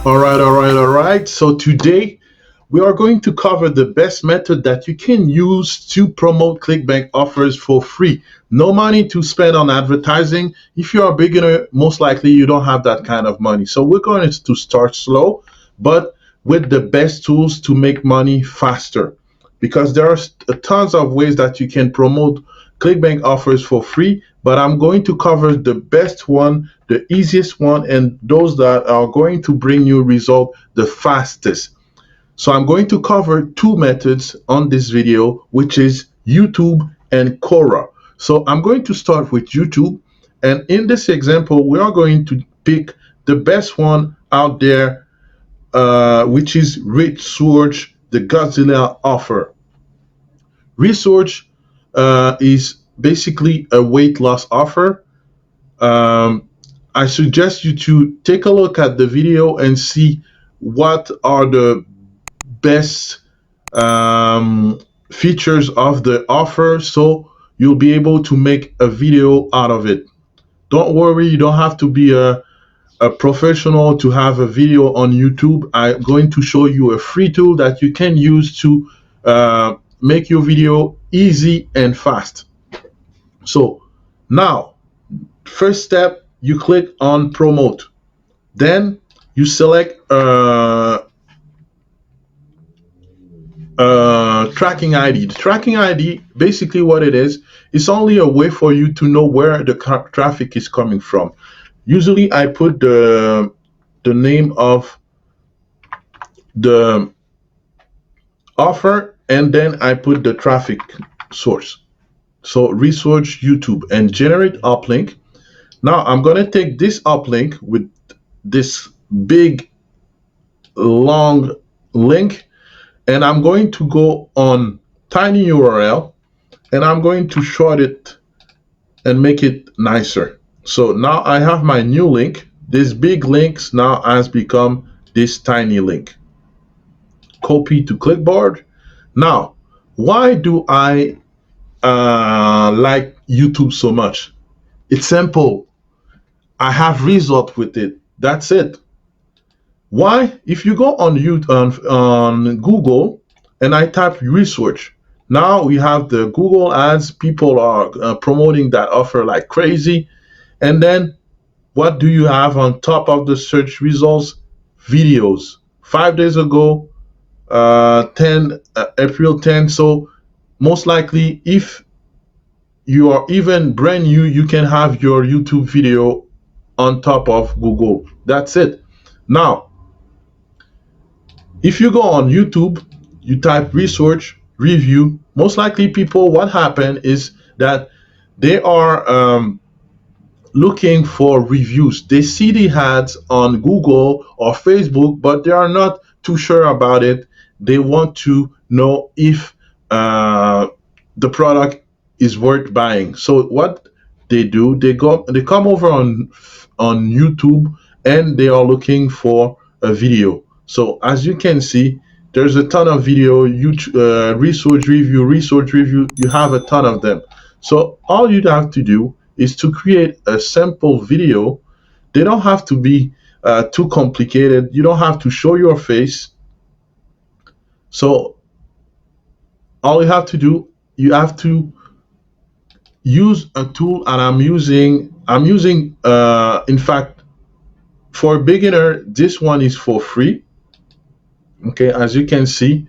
All right. So today we are going to cover the best method that you can use to promote ClickBank offers for free. No money to spend on advertising. If you're a beginner, most likely you don't have that kind of money. So we're going to start slow, but with the best tools to make money faster. Because there are tons of ways that you can promote ClickBank offers for free, but I'm going to cover the best one, the easiest one, and those that are going to bring you result the fastest. So I'm going to cover two methods on this video, which is YouTube and Quora. So I'm going to start with YouTube, and in this example, we are going to pick the best one out there, which is Research the Godzilla offer. Research is basically a weight loss offer. Um, I suggest you to take a look at the video and see what are the best features of the offer, so you'll be able to make a video out of it. Don't worry, you don't have to be a professional to have a video on YouTube. I'm going to show you a free tool that you can use to make your video easy and fast. So now, first step, you click on promote. Then you select tracking ID. The tracking ID, basically what it is, it's only a way for you to know where the traffic is coming from. Usually I put the name of the offer and then I put the traffic source. So research YouTube and generate uplink. Now I'm going to take this uplink with this big long link, and I'm going to go on tiny URL and I'm going to short it and make it nicer. So now I have my new link. This big links now has become this tiny link. Copy to clipboard. Now, why do I like YouTube so much? It's simple. I have result with it. That's it. Why? If you go on YouTube, on Google, and I type research, now we have the Google ads. People are promoting that offer like crazy. And then what do you have on top of the search results? Videos. 5 days ago, 10 April 10. So most likely, if you are even brand new, you can have your YouTube video on top of Google. That's it. Now, if you go on YouTube, you type research review, most likely people, what happened is that they are looking for reviews. They see the ads on Google or Facebook, but they are not too sure about it. They want to know if the product is worth buying. So what they do, they come over on YouTube and they are looking for a video. So as you can see, there's a ton of video, YouTube, research review, you have a ton of them. So all you have to do is to create a simple video. They don't have to be too complicated. You don't have to show your face. So all you have to do, you have to use a tool, and I'm using in fact, for a beginner, this one is for free. Okay, as you can see,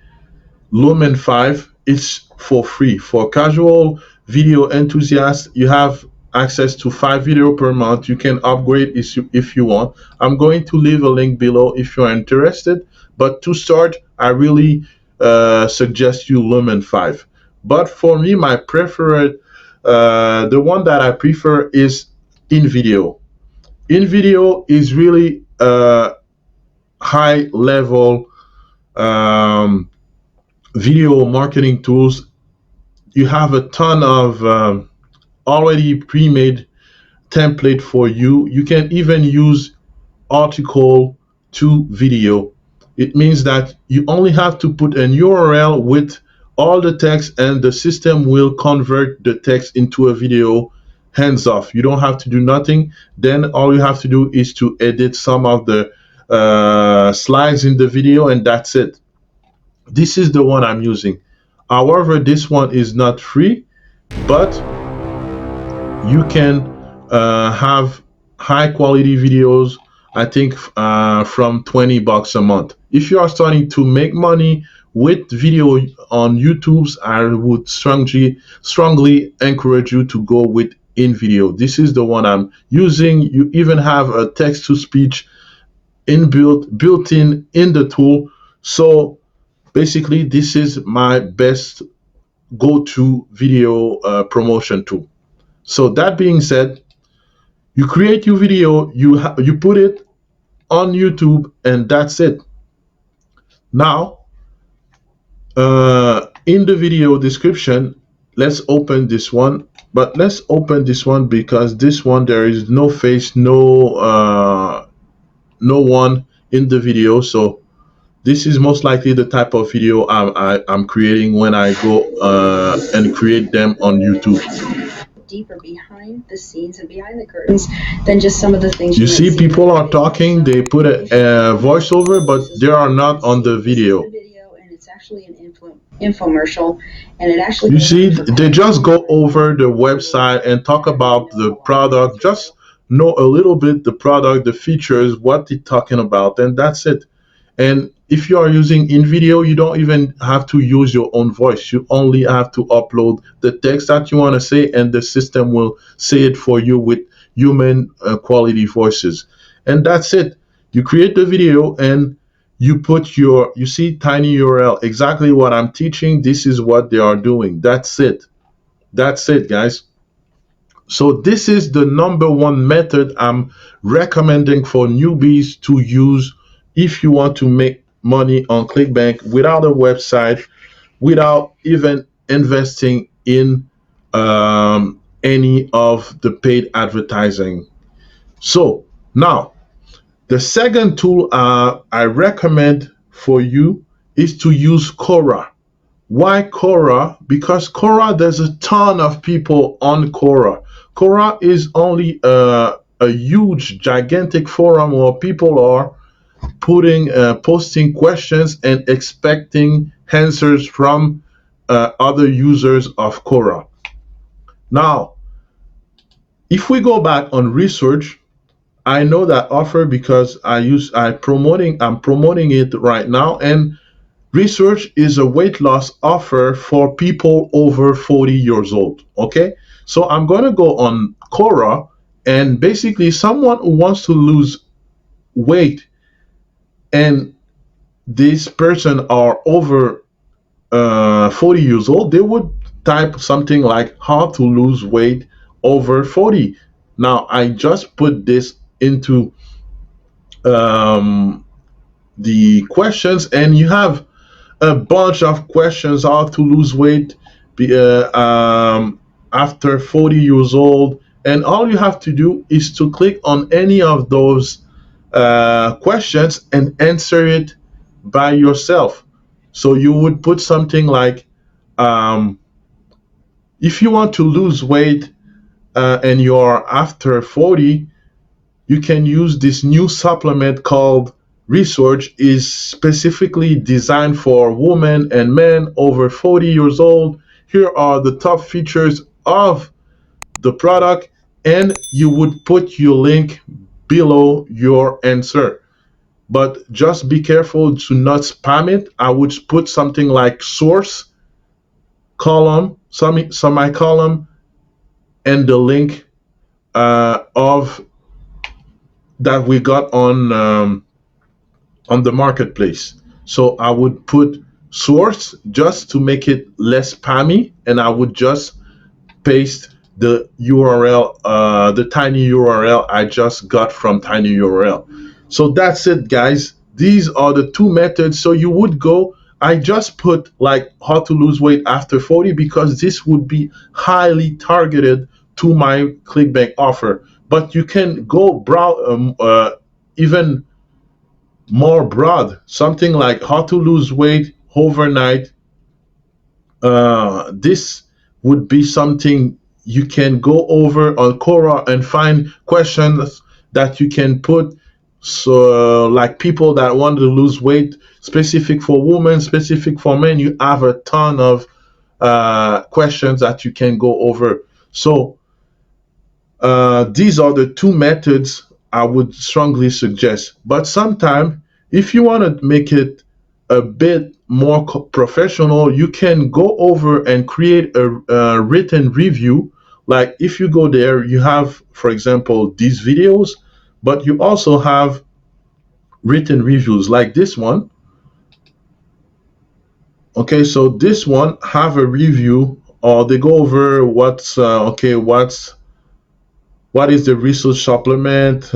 Lumen 5 is for free. For casual video enthusiasts, you have access to 5 video per month. You can upgrade if you want. I'm going to leave a link below if you're interested, but to start, I really suggest you Lumen 5. But for me, my preferred, the one that I prefer is Invideo. Invideo is really a high level video marketing tools. You have a ton of already pre-made template for you. You can even use article to video. It means that you only have to put an URL with all the text and the system will convert the text into a video hands off. You don't have to do nothing. Then all you have to do is to edit some of the slides in the video, and that's it. This is the one I'm using. However, this one is not free, but you can have high quality videos. I think from $20 a month. If you are starting to make money with video on YouTube, I would strongly encourage you to go with Invideo. This is the one I'm using. You even have a text to speech built in the tool. So basically, this is my best go-to video promotion tool. So that being said, you create your video, you put it on YouTube, and that's it. Now, in the video description, let's open this one. But let's open this one because this one there is no face, no one in the video. So this is most likely the type of video I'm creating when I go and create them on YouTube. Deeper behind the scenes and behind the curtains than just some of the things you see. People are talking, they put a voiceover, but they are not on the video. And it's actually an infomercial, and it actually you see, they just go over the website and talk about the product, just know a little bit the product, the features, what they're talking about, and that's it. And if you are using Invideo, you don't even have to use your own voice. You only have to upload the text that you want to say, and the system will say it for you with human quality voices. And that's it. You create the video and you put you see, tiny URL, exactly what I'm teaching. This is what they are doing. That's it. That's it, guys. So this is the number one method I'm recommending for newbies to use if you want to make money on Clickbank without a website, without even investing in any of the paid advertising. So now, the second tool I recommend for you is to use Quora. Why Quora? Because Quora, there's a ton of people on Quora. Quora is only a huge, gigantic forum where people are posting questions and expecting answers from other users of Quora. Now, if we go back on research, I know that offer because I'm promoting it right now, and research is a weight loss offer for people over 40 years old. Okay, so I'm going to go on Quora, and basically someone who wants to lose weight, and this person are over 40 years old, they would type something like how to lose weight over 40. Now I just put this into the questions, and you have a bunch of questions: how to lose weight after 40 years old. And all you have to do is to click on any of those questions and answer it by yourself. So you would put something like, um, if you want to lose weight and you're after 40, you can use this new supplement called Research, is specifically designed for women and men over 40 years old. Here are the top features of the product, and you would put your link below your answer. But just be careful to not spam it. I would put something like source column, semicolon, and the link of that we got on the marketplace. So I would put source just to make it less spammy, and I would just paste the URL, the tiny URL I just got from tiny URL. So that's it, guys. These are the two methods. So you would go, I just put like how to lose weight after 40 because this would be highly targeted to my ClickBank offer. But you can go even more broad, something like how to lose weight overnight. This would be something you can go over on Quora and find questions that you can put So, like people that want to lose weight, specific for women, specific for men, you have a ton of questions that you can go over. So, these are the two methods I would strongly suggest. But sometimes, if you want to make it a bit more professional, you can go over and create a written review. Like if you go there, you have, for example, these videos, but you also have written reviews like this one. Okay, so this one have a review, or they go over what is the research supplement,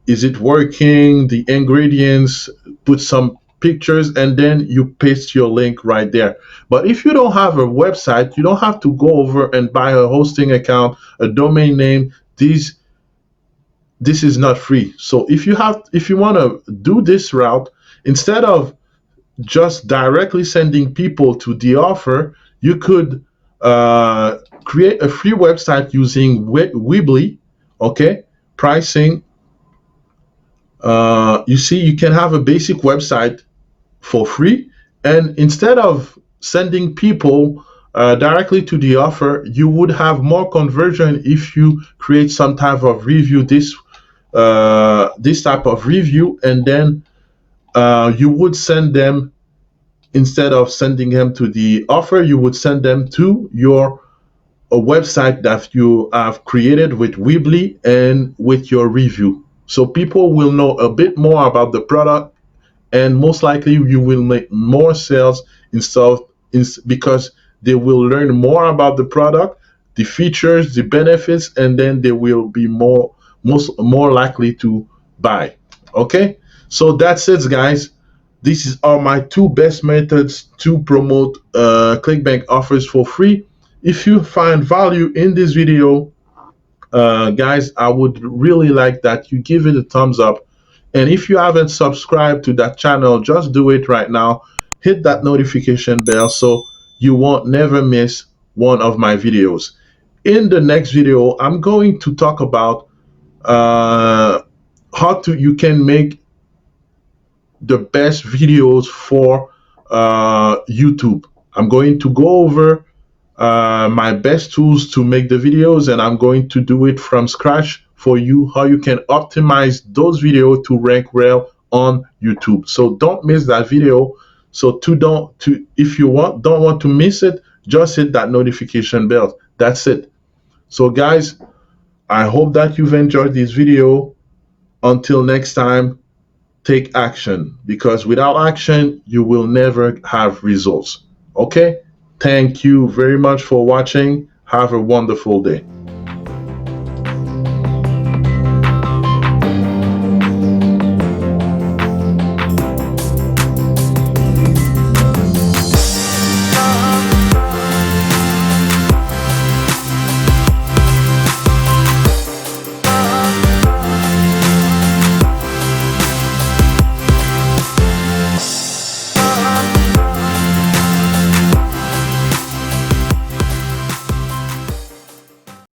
is it working, the ingredients, put some pictures, and then you paste your link right there. But if you don't have a website, you don't have to go over and buy a hosting account, a domain name. This is not free. So if you want to do this route, instead of just directly sending people to the offer, you could create a free website using Weebly. Okay, pricing. You see, you can have a basic website for free, and instead of sending people directly to the offer, you would have more conversion if you create some type of review. This type of review, and then you would send them, instead of sending them to the offer, you would send them to your a website that you have created with Weebly and with your review. So people will know a bit more about the product, and most likely you will make more sales because they will learn more about the product, the features, the benefits, and then they will be more likely to buy. Okay, so that's it, guys. These are my two best methods to promote clickbank offers for free. If you find value in this video, guys, I would really like that you give it a thumbs up. And if you haven't subscribed to that channel, just do it right now. Hit that notification bell so you won't never miss one of my videos. In the next video, I'm going to talk about uh, how to you can make the best videos for YouTube. I'm going to go over my best tools to make the videos, and I'm going to do it from scratch for you, how you can optimize those videos to rank well on YouTube. So don't miss that video. So if you don't want to miss it, just hit that notification bell. That's it. So guys, I hope that you've enjoyed this video. Until next time, take action, because without action, you will never have results. Okay? Thank you very much for watching. Have a wonderful day.